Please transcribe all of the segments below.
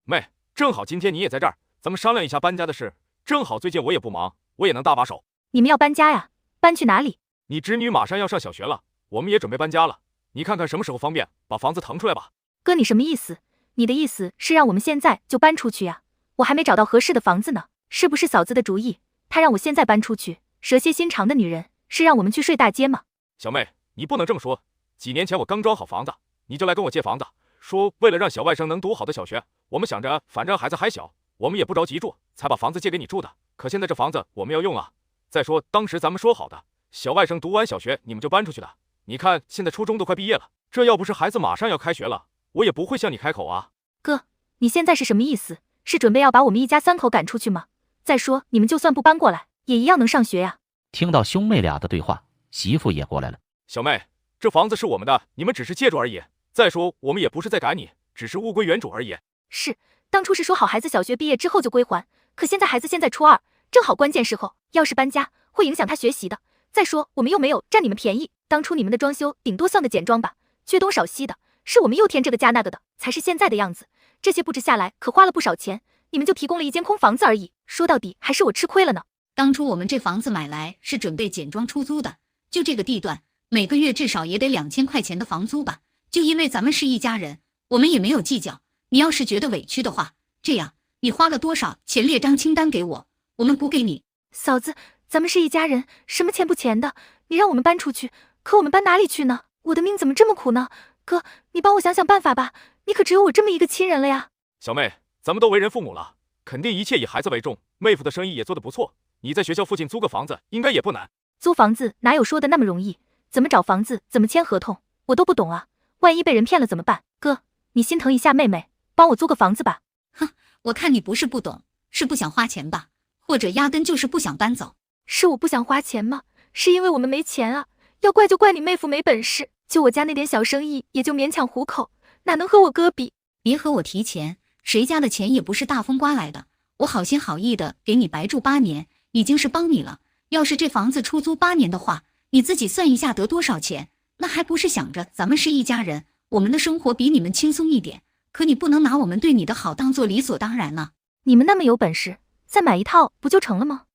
妹，正好今天你也在这儿，咱们商量一下搬家的事。正好最近我也不忙，我也能搭把手。你们要搬家呀？搬去哪里？你侄女马上要上小学了，我们也准备搬家了。你看看什么时候方便，把房子腾出来吧。哥，你什么意思？你的意思是让我们现在就搬出去呀？我还没找到合适的房子呢，是不是嫂子的主意？她让我现在搬出去，蛇蝎心肠的女人是让我们去睡大街吗？小妹，你不能这么说。几年前我刚装好房子，你就来跟我借房子，说为了让小外甥能读好的小学，我们想着反正孩子还小，我们也不着急住，才把房子借给你住的。可现在这房子我们要用啊。再说当时咱们说好的，小外甥读完小学你们就搬出去的。你看现在初中都快毕业了，这要不是孩子马上要开学了，我也不会向你开口啊。哥，你现在是什么意思？是准备要把我们一家三口赶出去吗？再说你们就算不搬过来，也一样能上学呀。听到兄妹俩的对话，媳妇也过来了。小妹，这房子是我们的，你们只是借住而已。再说我们也不是在赶你，只是物归原主而已。是，当初是说好孩子小学毕业之后就归还，可现在孩子现在初二，正好关键时候，要是搬家会影响他学习的。再说我们又没有占你们便宜，当初你们的装修顶多算个简装吧，缺东少西的，是我们又添这个加那个的，才是现在的样子。这些布置下来可花了不少钱，你们就提供了一间空房子而已，说到底还是我吃亏了呢。当初我们这房子买来是准备简装出租的，就这个地段，每个月至少也得2000块钱的房租吧。就因为咱们是一家人，我们也没有计较。你要是觉得委屈的话，这样，你花了多少钱列张清单给我，我们补给你。嫂子，咱们是一家人，什么钱不钱的，你让我们搬出去，可我们搬哪里去呢？我的命怎么这么苦呢？哥，你帮我想想办法吧，你可只有我这么一个亲人了呀。小妹，咱们都为人父母了，肯定一切以孩子为重。妹夫的生意也做得不错，你在学校附近租个房子应该也不难。租房子哪有说的那么容易？怎么找房子，怎么签合同，我都不懂啊。万一被人骗了怎么办？哥，你心疼一下妹妹，帮我租个房子吧。哼，我看你不是不懂，是不想花钱吧？或者压根就是不想搬走。是我不想花钱吗？是因为我们没钱啊。要怪就怪你妹夫没本事，就我家那点小生意也就勉强糊口，哪能和我哥比？别和我提钱，谁家的钱也不是大风刮来的。我好心好意的给你白住8年，已经是帮你了。要是这房子出租8年的话，你自己算一下得多少钱？那还不是想着咱们是一家人，我们的生活比你们轻松一点。可你不能拿我们对你的好当做理所当然了。你们那么有本事，再买一套不就成了吗？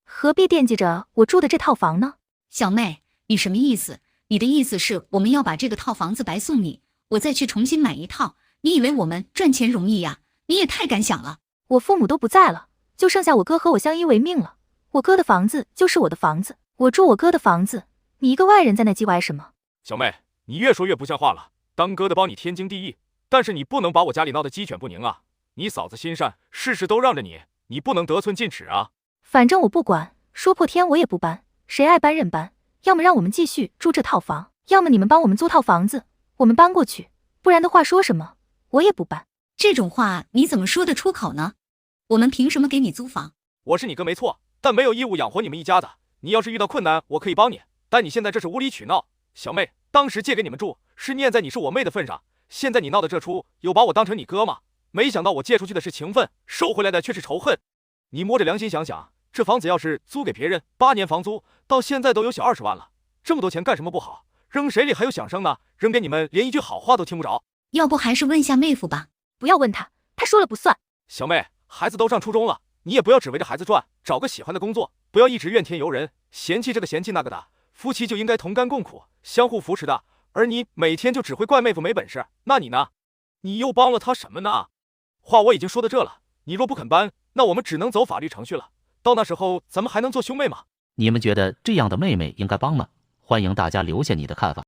何必惦记着我住的这套房呢？小妹，你什么意思？你的意思是我们要把这个套房子白送你，我再去重新买一套？你以为我们赚钱容易呀？你也太敢想了。我父母都不在了，就剩下我哥和我相依为命了。我哥的房子就是我的房子，我住我哥的房子，你一个外人在那叽歪什么？小妹，你越说越不像话了。当哥的帮你天经地义，但是你不能把我家里闹得鸡犬不宁啊！你嫂子心善，事事都让着你，你不能得寸进尺啊！反正我不管，说破天我也不搬，谁爱搬任搬。要么让我们继续住这套房，要么你们帮我们租套房子，我们搬过去。不然的话说什么，我也不搬。这种话你怎么说得出口呢？我们凭什么给你租房？我是你哥没错，但没有义务养活你们一家子。你要是遇到困难，我可以帮你，但你现在这是无理取闹。小妹，当时借给你们住，是念在你是我妹的份上。现在你闹的这出，有把我当成你哥吗？没想到我借出去的是情分，收回来的却是仇恨。你摸着良心想想，这房子要是租给别人，8年房租到现在都有小20万了，这么多钱干什么不好？扔谁里还有响声呢？扔给你们连一句好话都听不着。要不还是问下妹夫吧。不要问他，他说了不算。小妹，孩子都上初中了，你也不要只围着孩子转，找个喜欢的工作，不要一直怨天尤人，嫌弃这个嫌弃那个的。夫妻就应该同甘共苦，相互扶持的。而你每天就只会怪妹夫没本事，那你呢？你又帮了他什么呢？话我已经说到这了，你若不肯搬，那我们只能走法律程序了。到那时候，咱们还能做兄妹吗？你们觉得这样的妹妹应该帮吗？欢迎大家留下你的看法。